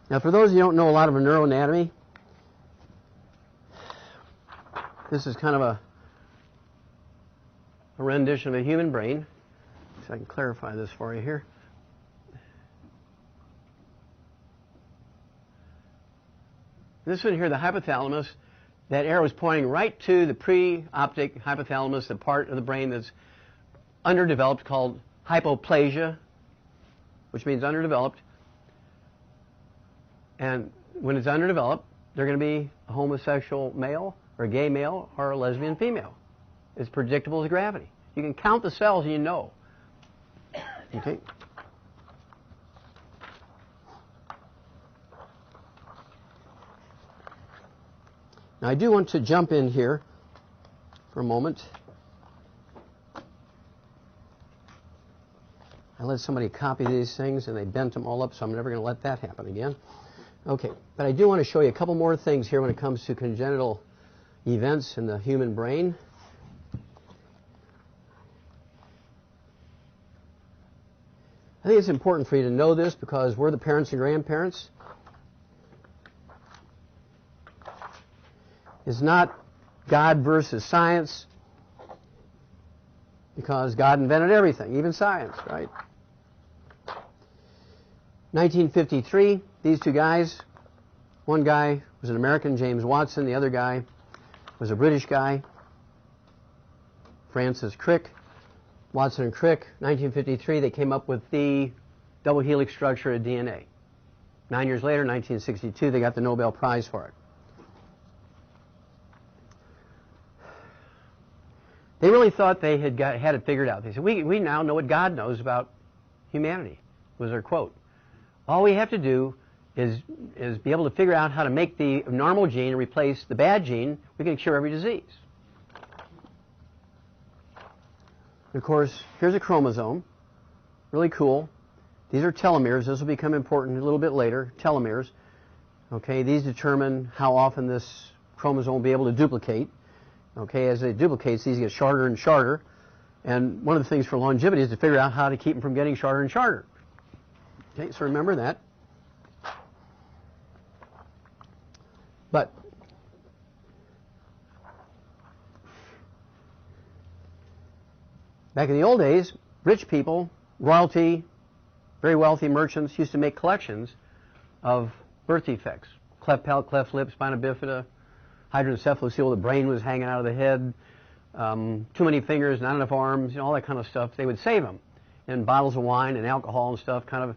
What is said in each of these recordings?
Now, for those of you who don't know a lot of neuroanatomy, this is kind of a rendition of a human brain. So I can clarify this for you here. This one here, the hypothalamus, that arrow is pointing right to the pre-optic hypothalamus, the part of the brain that's underdeveloped called hypoplasia, which means underdeveloped. And when it's underdeveloped, they're going to be a homosexual male or a gay male or a lesbian female. It's predictable as gravity. You can count the cells and you know. Okay. Now I do want to jump in here for a moment. I let somebody copy these things and they bent them all up, so I'm never going to let that happen again. Okay, but I do want to show you a couple more things here when it comes to congenital events in the human brain. I think it's important for you to know this because we're the parents and grandparents. It's not God versus science, because God invented everything, even science, right? 1953, these two guys, one guy was an American, James Watson, the other guy was a British guy, Francis Crick. Watson and Crick, 1953, they came up with the double helix structure of DNA. 9 years later, 1962, they got the Nobel Prize for it. They really thought they had it figured out. They said, we now know what God knows about humanity, was their quote. All we have to do is be able to figure out how to make the normal gene replace the bad gene. We can cure every disease. Of course, here's a chromosome. Really cool. These are telomeres. This will become important a little bit later. Telomeres. Okay, these determine how often this chromosome will be able to duplicate. Okay, as it duplicates, these get shorter and shorter. And one of the things for longevity is to figure out how to keep them from getting shorter and shorter. Okay, so remember that. But back in the old days, rich people, royalty, very wealthy merchants used to make collections of birth defects. Cleft palate, cleft lip, spina bifida, hydrancephalus, the brain was hanging out of the head, too many fingers, not enough arms, you know, all that kind of stuff. They would save them in bottles of wine and alcohol and stuff, kind of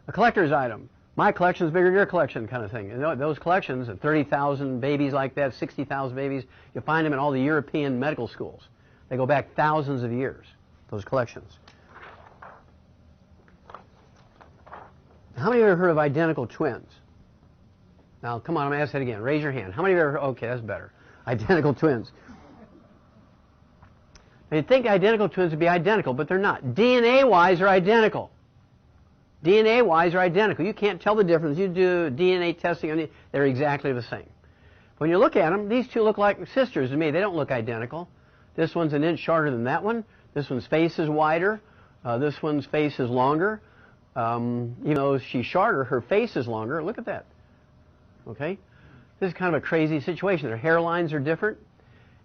a collector's item. My collection's bigger than your collection kind of thing. And those collections, 30,000 babies like that, 60,000 babies, you find them in all the European medical schools. They go back thousands of years, those collections. How many of you have heard of identical twins? Now, come on, I'm going to ask that again. Raise your hand. How many of you have ever heard? Okay, that's better. Identical twins. Now, you'd think identical twins would be identical, but they're not. DNA-wise, they're identical. DNA-wise, they're identical. You can't tell the difference. You do DNA testing, they're exactly the same. When you look at them, these two look like sisters to me. They don't look identical. This one's an inch shorter than that one. This one's face is wider. This one's face is longer. Even though she's shorter, her face is longer. Look at that. Okay? This is kind of a crazy situation. Their hairlines are different.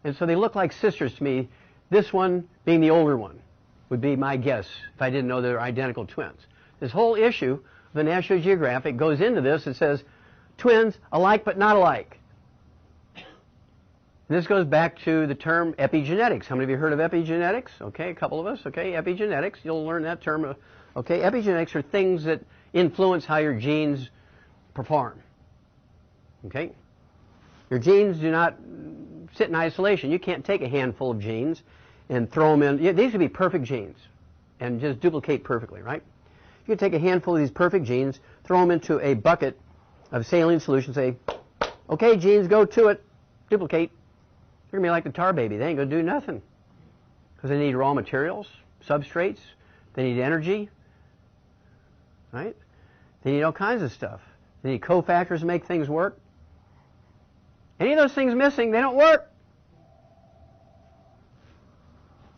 And so they look like sisters to me. This one being the older one would be my guess if I didn't know they're identical twins. This whole issue of the National Geographic goes into this. It says, twins alike but not alike. And this goes back to the term epigenetics. How many of you heard of epigenetics? Okay, a couple of us. Okay, epigenetics. You'll learn that term. Okay, epigenetics are things that influence how your genes perform. Okay? Your genes do not sit in isolation. You can't take a handful of genes and throw them in. These would be perfect genes and just duplicate perfectly, right? You can take a handful of these perfect genes, throw them into a bucket of saline solution, say, okay, genes, go to it, duplicate. They're going to be like the tar baby. They ain't going to do nothing because they need raw materials, substrates, they need energy, right? They need all kinds of stuff. They need cofactors to make things work. Any of those things missing, they don't work.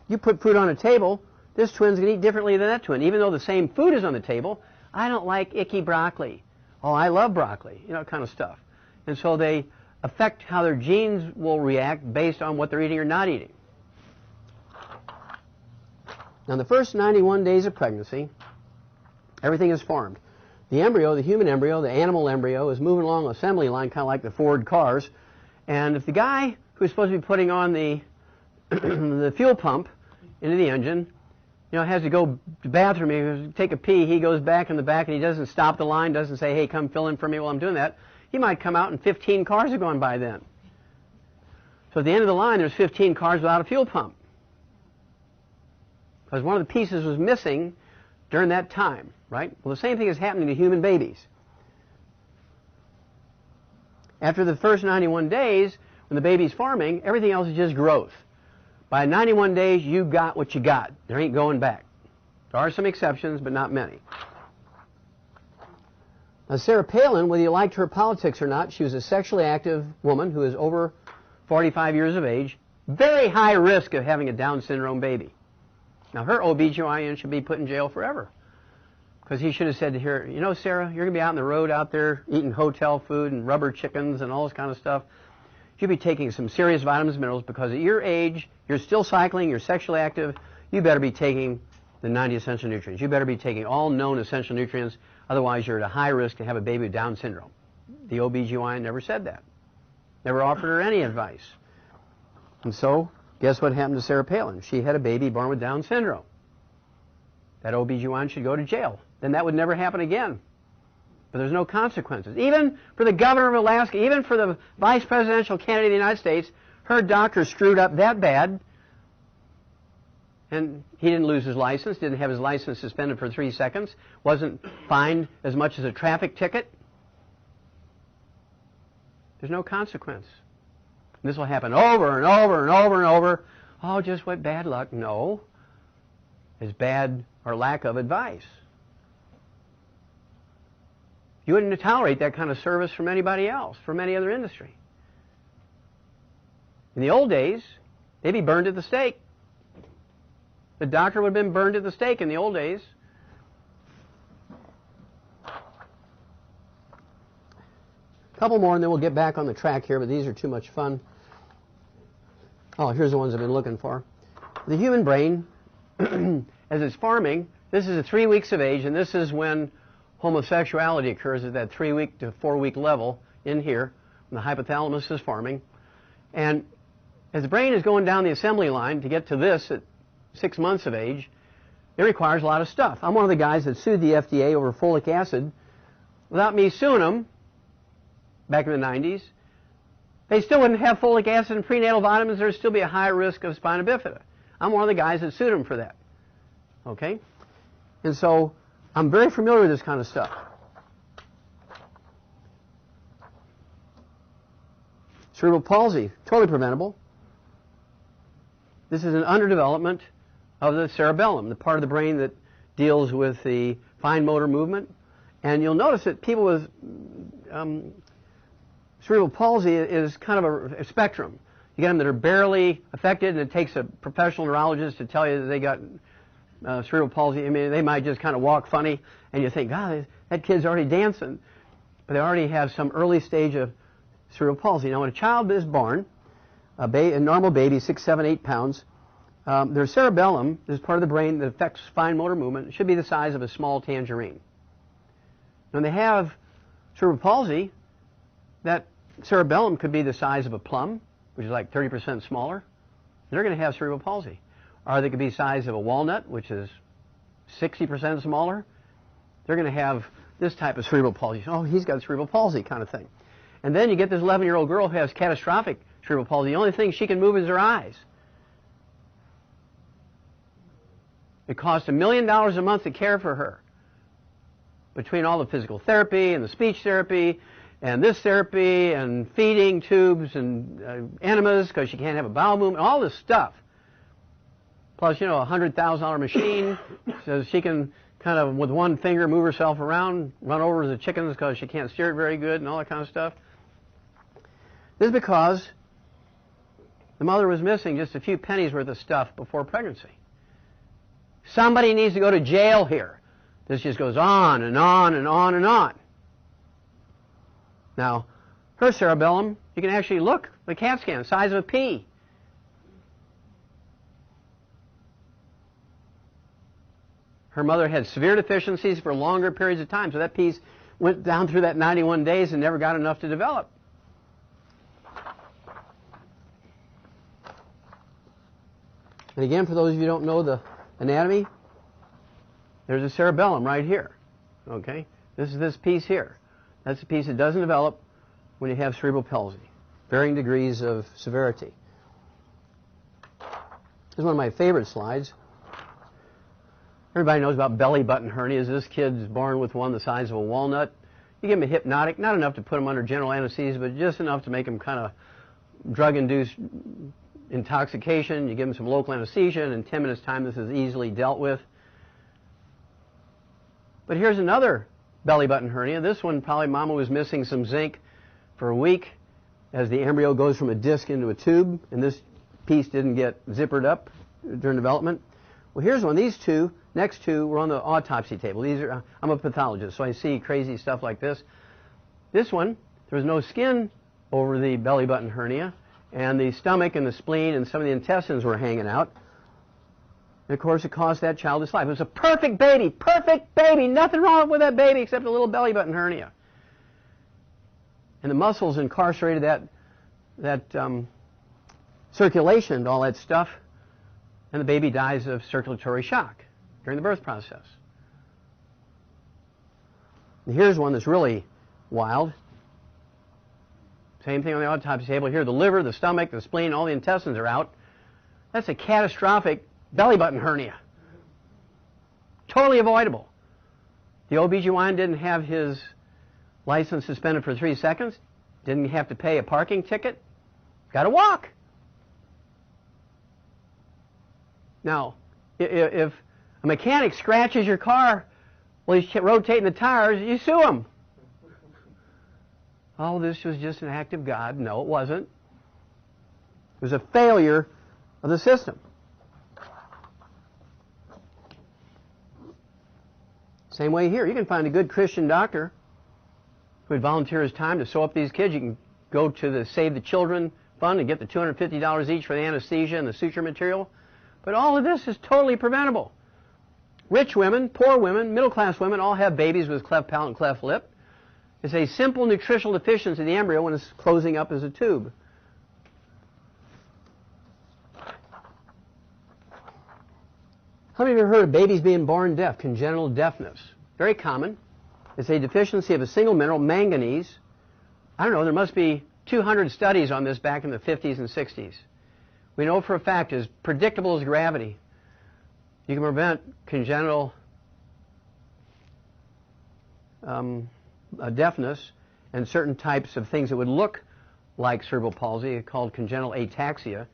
You put food on a table, this twin's going to eat differently than that twin. Even though the same food is on the table, I don't like icky broccoli. Oh, I love broccoli, you know, kind of stuff. And so they affect how their genes will react based on what they're eating or not eating. Now, in the first 91 days of pregnancy, everything is formed. The embryo, the human embryo, the animal embryo, is moving along an assembly line, kind of like the Ford cars. And if the guy who's supposed to be putting on the the fuel pump into the engine, you know, has to go to the bathroom, he has to take a pee, he goes back in the back and he doesn't stop the line, doesn't say, hey, come fill in for me while I'm doing that. He might come out and 15 cars are going by then. So at the end of the line, there's 15 cars without a fuel pump. Because one of the pieces was missing during that time, right? Well, the same thing is happening to human babies. After the first 91 days, when the baby's forming, everything else is just growth. By 91 days, you got what you got. There ain't going back. There are some exceptions, but not many. Now, Sarah Palin, whether you liked her politics or not, she was a sexually active woman who is over 45 years of age, very high risk of having a Down syndrome baby. Now, her OBGYN should be put in jail forever. Because he should have said to her, you know, Sarah, you're going to be out on the road out there eating hotel food and rubber chickens and all this kind of stuff. You'll be taking some serious vitamins and minerals because at your age, you're still cycling, you're sexually active, you better be taking the 90 essential nutrients. You better be taking all known essential nutrients, otherwise you're at a high risk to have a baby with Down syndrome. The OBGYN never said that. Never offered her any advice. And so, guess what happened to Sarah Palin? She had a baby born with Down syndrome. That OBGYN should go to jail. Then that would never happen again. But there's no consequences. Even for the governor of Alaska, even for the vice presidential candidate of the United States, her doctor screwed up that bad, and he didn't lose his license, didn't have his license suspended for 3 seconds, wasn't fined as much as a traffic ticket. There's no consequence. And this will happen over and over and over and over. Oh, just what bad luck. No. It's bad or lack of advice. You wouldn't tolerate that kind of service from anybody else, from any other industry. In the old days, they'd be burned at the stake. The doctor would have been burned at the stake in the old days. A couple more and then we'll get back on the track here, but these are too much fun. Oh, here's the ones I've been looking for. The human brain, as it's forming, this is at 3 weeks of age, and this is when homosexuality occurs at that 3-week to 4-week level in here, when the hypothalamus is forming. And as the brain is going down the assembly line to get to this at 6 months of age, it requires a lot of stuff. I'm one of the guys that sued the FDA over folic acid. Without me suing them, back in the 90s, they still wouldn't have folic acid and prenatal vitamins. There would still be a high risk of spina bifida. I'm one of the guys that sued them for that. Okay? And so I'm very familiar with this kind of stuff. Cerebral palsy, totally preventable. This is an underdevelopment of the cerebellum, the part of the brain that deals with the fine motor movement. And you'll notice that people with cerebral palsy is kind of a spectrum. You get them that are barely affected, and it takes a professional neurologist to tell you that they got cerebral palsy. I mean, they might just kind of walk funny, and you think, God, that kid's already dancing. But they already have some early stage of cerebral palsy. Now, when a child is born, a normal baby, 6, 7, 8 pounds, their cerebellum is part of the brain that affects fine motor movement. It should be the size of a small tangerine. When they have cerebral palsy, that cerebellum could be the size of a plum, which is like 30% smaller. They're going to have cerebral palsy. Or they could be the size of a walnut, which is 60% smaller. They're going to have this type of cerebral palsy. Oh, he's got cerebral palsy kind of thing. And then you get this 11-year-old girl who has catastrophic cerebral palsy. The only thing she can move is her eyes. It costs $1 million a month to care for her. Between all the physical therapy and the speech therapy and this therapy and feeding tubes and enemas because she can't have a bowel movement, all this stuff. Plus, you know, a $100,000 machine so she can kind of, with one finger, move herself around, run over the chickens because she can't steer it very good and all that kind of stuff. This is because the mother was missing just a few pennies worth of stuff before pregnancy. Somebody needs to go to jail here. This just goes on and on and on and on. Now, her cerebellum, you can actually look, the CAT scan, the size of a pea. Her mother had severe deficiencies for longer periods of time, so that piece went down through that 91 days and never got enough to develop. And again, for those of you who don't know the anatomy, there's a cerebellum right here. Okay? This is this piece here. That's the piece that doesn't develop when you have cerebral palsy. Varying degrees of severity. This is one of my favorite slides. Everybody knows about belly button hernias. This kid's born with one the size of a walnut. You give him a hypnotic, not enough to put him under general anesthesia, but just enough to make him kind of drug-induced intoxication. You give him some local anesthesia, and in 10 minutes' time, this is easily dealt with. But here's another belly button hernia. This one, probably mama was missing some zinc for a week as the embryo goes from a disc into a tube, and this piece didn't get zippered up during development. Well, here's one. These two, next two, were on the autopsy table. These are, I'm a pathologist, so I see crazy stuff like this. This one, there was no skin over the belly button hernia, and the stomach and the spleen and some of the intestines were hanging out. And of course, it caused that child to life. It was a perfect baby, nothing wrong with that baby except a little belly button hernia. And the muscles incarcerated that circulation and all that stuff, and the baby dies of circulatory shock during the birth process. And here's one that's really wild. Same thing on the autopsy table. Here, the liver, the stomach, the spleen, all the intestines are out. That's a catastrophic belly button hernia. Totally avoidable. The OB/GYN didn't have his license suspended for 3 seconds. Didn't have to pay a parking ticket. Got to walk. Now, if a mechanic scratches your car while he's rotating the tires, you sue him. Oh, this was just an act of God. No, it wasn't. It was a failure of the system. Same way here. You can find a good Christian doctor who would volunteer his time to sew up these kids. You can go to the Save the Children fund and get the $250 each for the anesthesia and the suture material. But all of this is totally preventable. Rich women, poor women, middle-class women all have babies with cleft palate and cleft lip. It's a simple nutritional deficiency of the embryo when it's closing up as a tube. How many of you have heard of babies being born deaf, congenital deafness? Very common. It's a deficiency of a single mineral, manganese. I don't know, there must be 200 studies on this back in the 50s and 60s. We know for a fact, as predictable as gravity, you can prevent congenital deafness and certain types of things that would look like cerebral palsy, called congenital ataxia,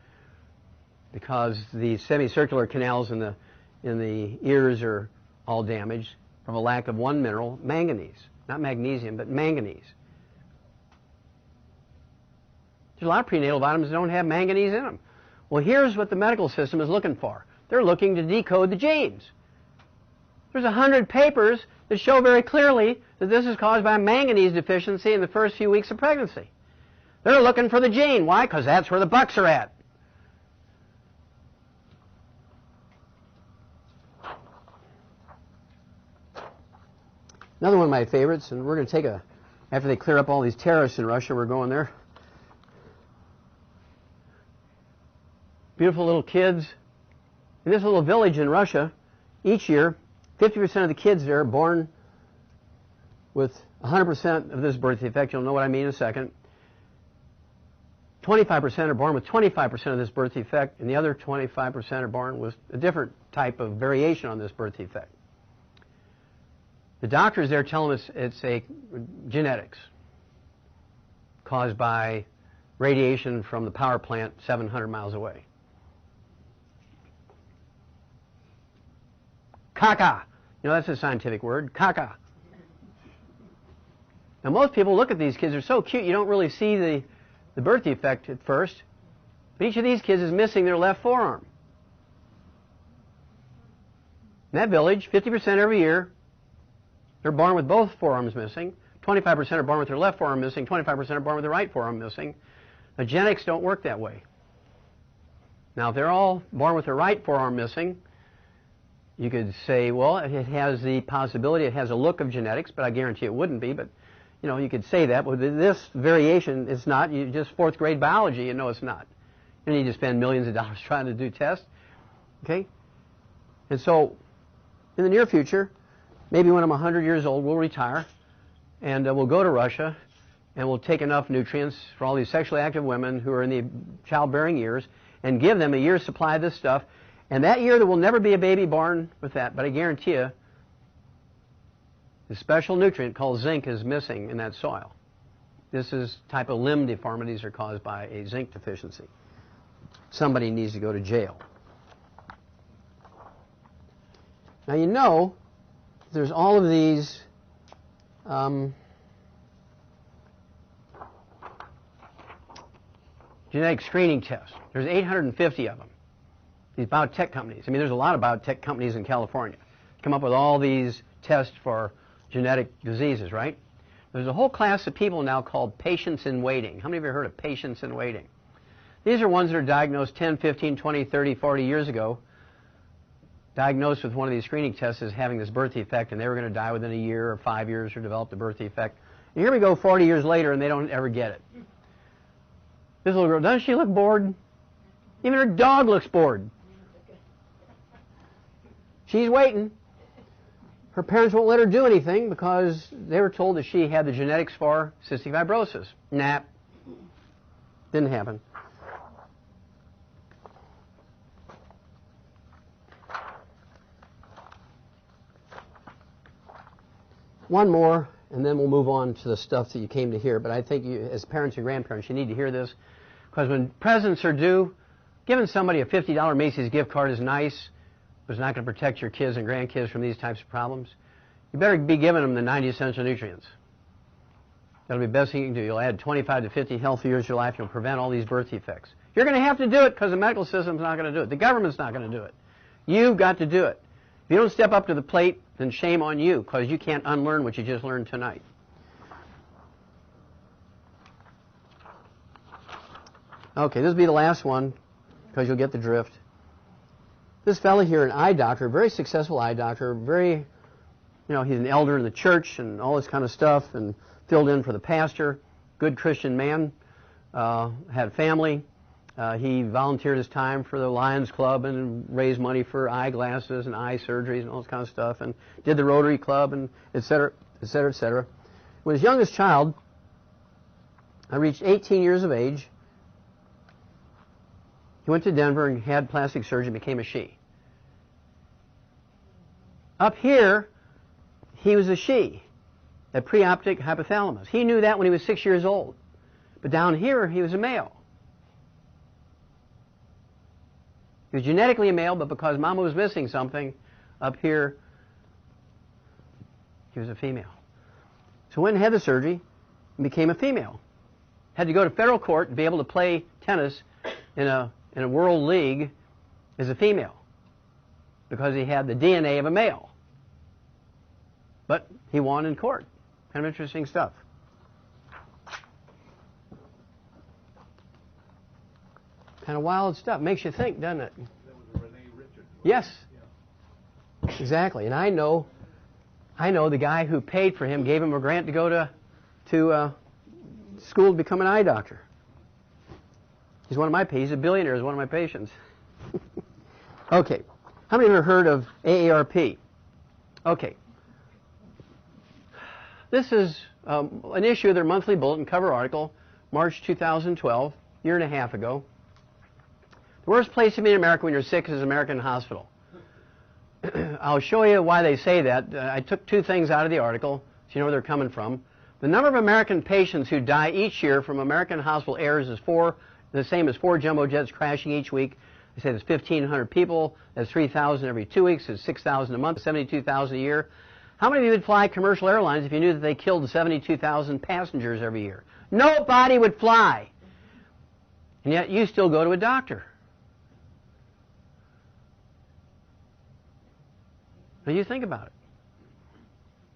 because the semicircular canals in the ears are all damaged from a lack of one mineral, manganese. Not magnesium, but manganese. There's a lot of prenatal vitamins that don't have manganese in them. Well, here's what the medical system is looking for. They're looking to decode the genes. There's 100 papers that show very clearly that this is caused by a manganese deficiency in the first few weeks of pregnancy. They're looking for the gene. Why? Because that's where the bucks are at. Another one of my favorites, and we're going to take after they clear up all these terrorists in Russia, we're going there. Beautiful little kids. In this little village in Russia, each year, 50% of the kids there are born with 100% of this birth defect. You'll know what I mean in a second. 25% are born with 25% of this birth defect, and the other 25% are born with a different type of variation on this birth defect. The doctors there tell them it's a genetics caused by radiation from the power plant 700 miles away. Caca. You know, that's a scientific word. Caca. Now, most people look at these kids. They're so cute, you don't really see the birth defect at first. But each of these kids is missing their left forearm. In that village, 50% every year, they're born with both forearms missing. 25% are born with their left forearm missing, 25% are born with their right forearm missing. Now, genetics don't work that way. Now, if they're all born with their right forearm missing, you could say, well, it has the possibility, it has a look of genetics, but I guarantee it wouldn't be. But, you know, you could say that. But this variation, it's not. You just fourth grade biology, you know it's not. You need to spend millions of dollars trying to do tests. Okay? And so, in the near future, maybe when I'm 100 years old, we'll retire, and we'll go to Russia, and we'll take enough nutrients for all these sexually active women who are in the childbearing years, and give them a year's supply of this stuff. And that year, there will never be a baby born with that, but I guarantee you, the special nutrient called zinc is missing in that soil. This is type of limb deformities are caused by a zinc deficiency. Somebody needs to go to jail. Now, you know, there's all of these genetic screening tests. There's 850 of them. These biotech companies. I mean, there's a lot of biotech companies in California. Come up with all these tests for genetic diseases, right? There's a whole class of people now called patients in waiting. How many of you have heard of patients in waiting? These are ones that are diagnosed 10, 15, 20, 30, 40 years ago, diagnosed with one of these screening tests as having this birth defect, and they were going to die within a year or 5 years or develop the birth defect. And here we go 40 years later, and they don't ever get it. This little girl, doesn't she look bored? Even her dog looks bored. She's waiting. Her parents won't let her do anything because they were told that she had the genetics for cystic fibrosis. Nah, didn't happen. One more, and then we'll move on to the stuff that you came to hear. But I think you, as parents and grandparents, you need to hear this, because when presents are due, giving somebody a $50 Macy's gift card is nice, but it's not going to protect your kids and grandkids from these types of problems. You better be giving them the 90 essential nutrients. That'll be the best thing you can do. You'll add 25 to 50 healthy years to your life. You'll prevent all these birth defects. You're going to have to do it because the medical system's not going to do it. The government's not going to do it. You've got to do it. If you don't step up to the plate, then shame on you, because you can't unlearn what you just learned tonight. Okay, this will be the last one, because you'll get the drift. This fellow here, an eye doctor, very successful eye doctor, very, you know, he's an elder in the church and all this kind of stuff, and filled in for the pastor, good Christian man, had family. He volunteered his time for the Lions Club and raised money for eyeglasses and eye surgeries and all this kind of stuff, and did the Rotary Club and et cetera, et cetera, et cetera. When his youngest child, I reached 18 years of age, he went to Denver and had plastic surgery and became a she. Up here, he was a she, a preoptic hypothalamus. He knew that when he was 6 years old. But down here, he was a male. He was genetically a male, but because Mama was missing something, up here, he was a female. So went and had the surgery and became a female. Had to go to federal court to be able to play tennis in a world league as a female, because he had the DNA of a male. But he won in court. Kind of interesting stuff. Kind of wild stuff. Makes you think, doesn't it? That was Renee Richards. Yes. Yeah. Exactly. And I know the guy who paid for him, gave him a grant to go to school to become an eye doctor. He's one of my patients. He's a billionaire. He's one of my patients. Okay. How many of you have heard of AARP? Okay. This is an issue of their monthly bulletin cover article, March 2012, a year and a half ago. The worst place to be in America when you're sick is an American hospital. I'll show you why they say that. I took two things out of the article, so you know where they're coming from. The number of American patients who die each year from American hospital errors is the same as 4 jumbo jets crashing each week. They say there's 1,500 people. That's 3,000 every 2 weeks. It's 6,000 a month, 72,000 a year. How many of you would fly commercial airlines if you knew that they killed 72,000 passengers every year? Nobody would fly. And yet you still go to a doctor. Now you think about it.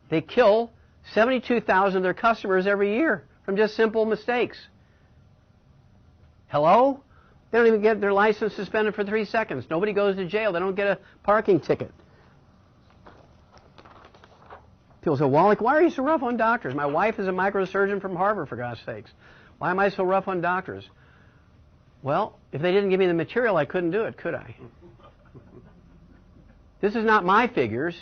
They kill 72,000 of their customers every year from just simple mistakes. Hello? They don't even get their license suspended for 3 seconds. Nobody goes to jail. They don't get a parking ticket. People say, Wallach, why are you so rough on doctors? My wife is a microsurgeon from Harvard, for God's sakes. Why am I so rough on doctors? Well, if they didn't give me the material, I couldn't do it, could I? This is not my figures.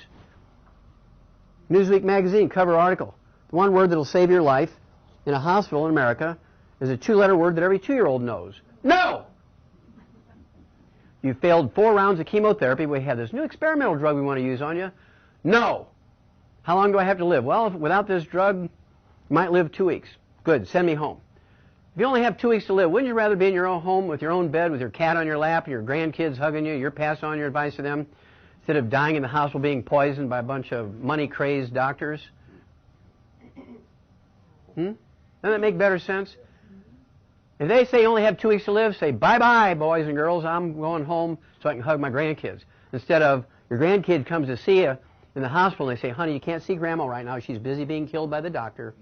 Newsweek magazine cover article. The one word that will save your life in a hospital in America is a 2-letter word that every 2-year-old knows. No! You failed 4 rounds of chemotherapy. We have this new experimental drug we want to use on you. No! How long do I have to live? Well, without this drug, you might live 2 weeks. Good, send me home. If you only have 2 weeks to live, wouldn't you rather be in your own home with your own bed, with your cat on your lap, and your grandkids hugging you, you're passing on your advice to them, instead of dying in the hospital being poisoned by a bunch of money-crazed doctors? Doesn't that make better sense? If they say you only have 2 weeks to live, say, bye-bye, boys and girls, I'm going home so I can hug my grandkids. Instead of your grandkid comes to see you in the hospital and they say, honey, you can't see Grandma right now. She's busy being killed by the doctor.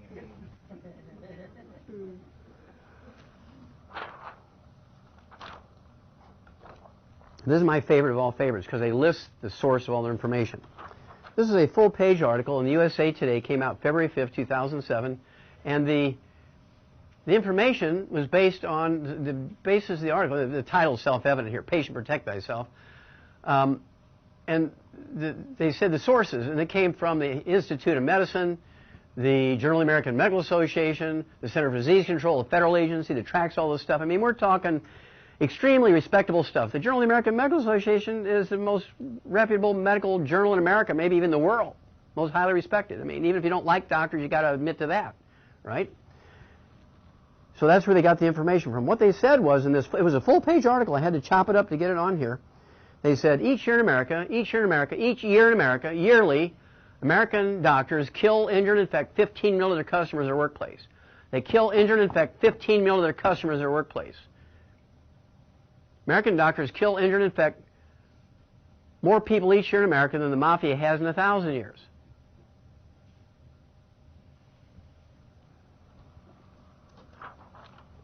This is my favorite of all favorites because they list the source of all their information. This is a full-page article in the USA Today, came out February 5th, 2007, and the information was based on the basis of the article. The title is self-evident here, Patient Protect Thyself. And they said the sources, and it came from the Institute of Medicine, the Journal of the American Medical Association, the Center for Disease Control, the federal agency that tracks all this stuff. I mean, we're talking extremely respectable stuff. The Journal of the American Medical Association is the most reputable medical journal in America, maybe even the world. Most highly respected. I mean, even if you don't like doctors, you've got to admit to that, right? So that's where they got the information from. What they said was in this, it was a full-page article. I had to chop it up to get it on here. They said each year in America, yearly, American doctors kill, injure, and infect 15 million of their customers in their workplace. They kill, injure, and infect 15 million of their customers in their workplace. American doctors kill, injure, and infect more people each year in America than the mafia has in 1,000 years.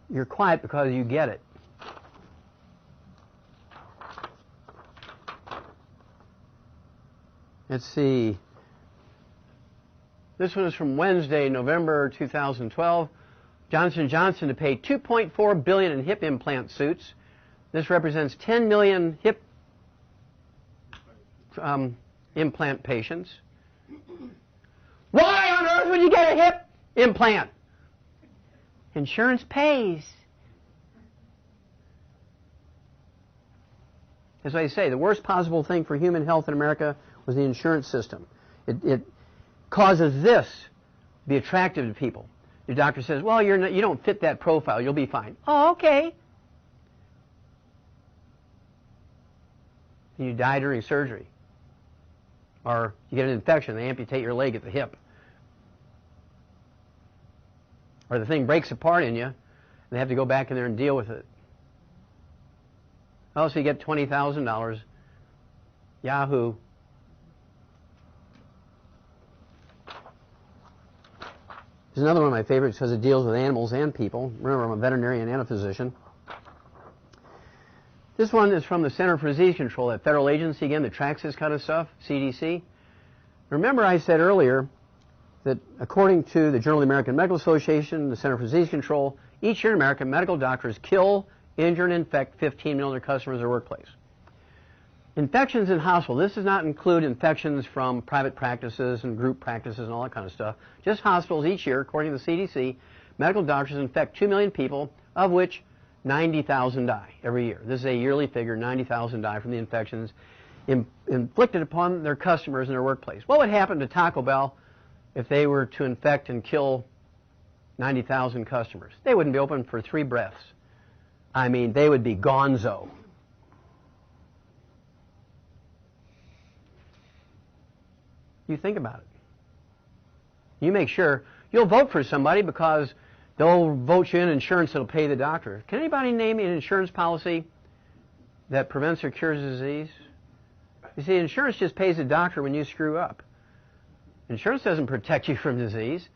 You're quiet because you get it. Let's see. This one is from Wednesday, November 2012. Johnson & Johnson to pay $2.4 billion in hip implant suits. This represents 10 million hip implant patients. Why on earth would you get a hip implant? Insurance pays. As I say, the worst possible thing for human health in America was the insurance system. It causes this to be attractive to people. Your doctor says, well, you don't fit that profile. You'll be fine. Oh, okay. And you die during surgery. Or you get an infection. They amputate your leg at the hip. Or the thing breaks apart in you, and they have to go back in there and deal with it. Oh, so you get $20,000. Yahoo. There's another one of my favorites because it deals with animals and people. Remember, I'm a veterinarian and a physician. This one is from the Center for Disease Control, that federal agency, again, that tracks this kind of stuff, CDC. Remember I said earlier that according to the Journal of the American Medical Association, the Center for Disease Control, each year in America, medical doctors kill, injure, and infect 15 million of their customers in their workplace. Infections in hospital. This does not include infections from private practices and group practices and all that kind of stuff. Just hospitals each year, according to the CDC, medical doctors infect 2 million people, of which 90,000 die every year. This is a yearly figure. 90,000 die from the infections inflicted upon their customers in their workplace. What would happen to Taco Bell if they were to infect and kill 90,000 customers? They wouldn't be open for 3 breaths. I mean, they would be gonzo. You think about it. You make sure you'll vote for somebody because they'll vote you in insurance that'll pay the doctor. Can anybody name an insurance policy that prevents or cures disease? You see, insurance just pays the doctor when you screw up. Insurance doesn't protect you from disease.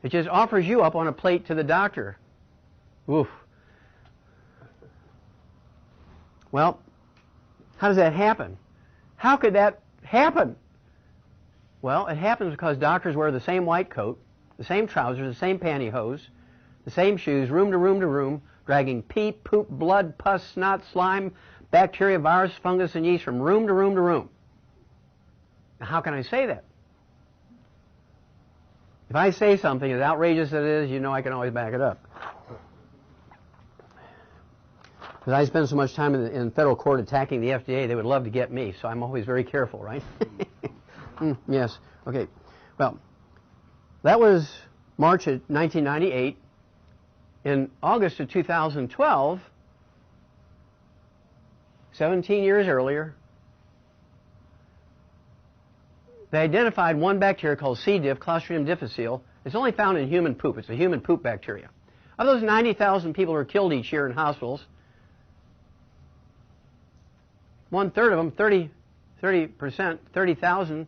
It just offers you up on a plate to the doctor. Oof. Well, how does that happen? How could that happen? Well, it happens because doctors wear the same white coat, the same trousers, the same pantyhose, the same shoes, room to room to room, dragging pee, poop, blood, pus, snot, slime, bacteria, virus, fungus, and yeast from room to room to room. Now, how can I say that? If I say something as outrageous as it is, you know I can always back it up. Because I spend so much time in federal court attacking the FDA, they would love to get me, so I'm always very careful, right? Yes. Okay. Well, that was March of 1998. In August of 2012, 17 years earlier, they identified one bacteria called C. diff, Clostridium difficile. It's only found in human poop. It's a human poop bacteria. Of those 90,000 people who are killed each year in hospitals, 1/3 of them, 30%, 30,000,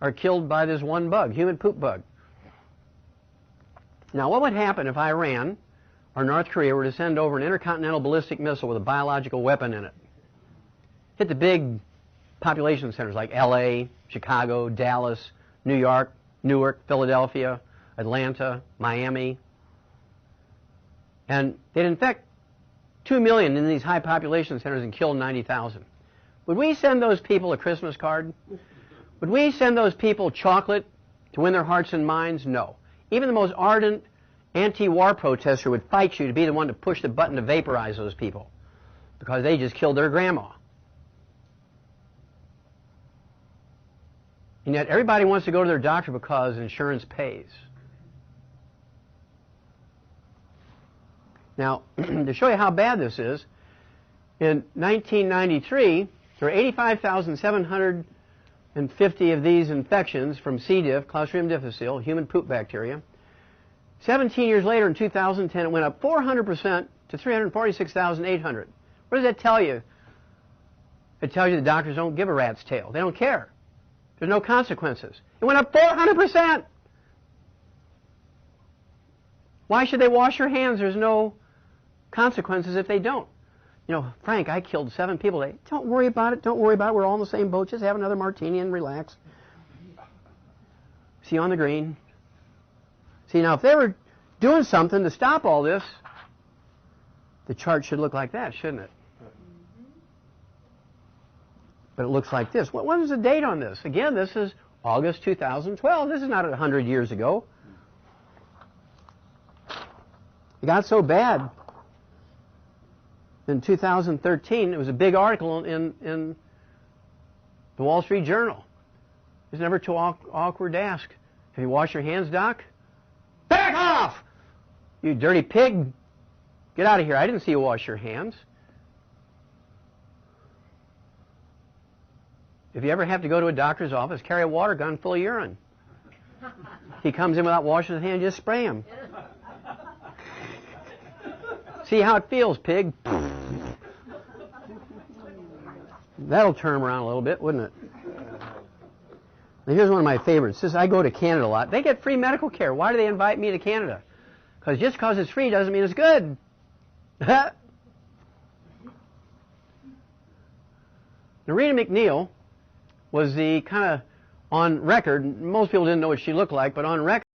are killed by this one bug, human poop bug. Now, what would happen if Iran or North Korea were to send over an intercontinental ballistic missile with a biological weapon in it? Hit the big population centers like LA, Chicago, Dallas, New York, Newark, Philadelphia, Atlanta, Miami. And they'd infect 2 million in these high population centers and kill 90,000. Would we send those people a Christmas card? Would we send those people chocolate to win their hearts and minds? No. Even the most ardent anti-war protester would fight you to be the one to push the button to vaporize those people because they just killed their grandma. And yet everybody wants to go to their doctor because insurance pays. Now, to show you how bad this is, in 1993, there were 85,750 of these infections from C. diff, Clostridium difficile, human poop bacteria. 17 years later, in 2010, it went up 400% to 346,800. What does that tell you? It tells you the doctors don't give a rat's tail. They don't care. There's no consequences. It went up 400%. Why should they wash their hands? There's no consequences if they don't. You know, Frank, I killed 7 people today. Don't worry about it. Don't worry about it. We're all in the same boat. Just have another martini and relax. See you on the green. See, now, if they were doing something to stop all this, the chart should look like that, shouldn't it? But it looks like this. What is the date on this? Again, this is August 2012. This is not 100 years ago. It got so bad in 2013, it was a big article in the Wall Street Journal. It's never too awkward to ask. Have you washed your hands, Doc? Back off! You dirty pig. Get out of here. I didn't see you wash your hands. If you ever have to go to a doctor's office, carry a water gun full of urine. He comes in without washing his hands, just spray him. See how it feels, pig. That'll turn him around a little bit, wouldn't it? Now, here's one of my favorites. This, I go to Canada a lot. They get free medical care. Why do they invite me to Canada? Because just because it's free doesn't mean it's good. Now, Rita McNeil was the kind of on record, most people didn't know what she looked like, but on record,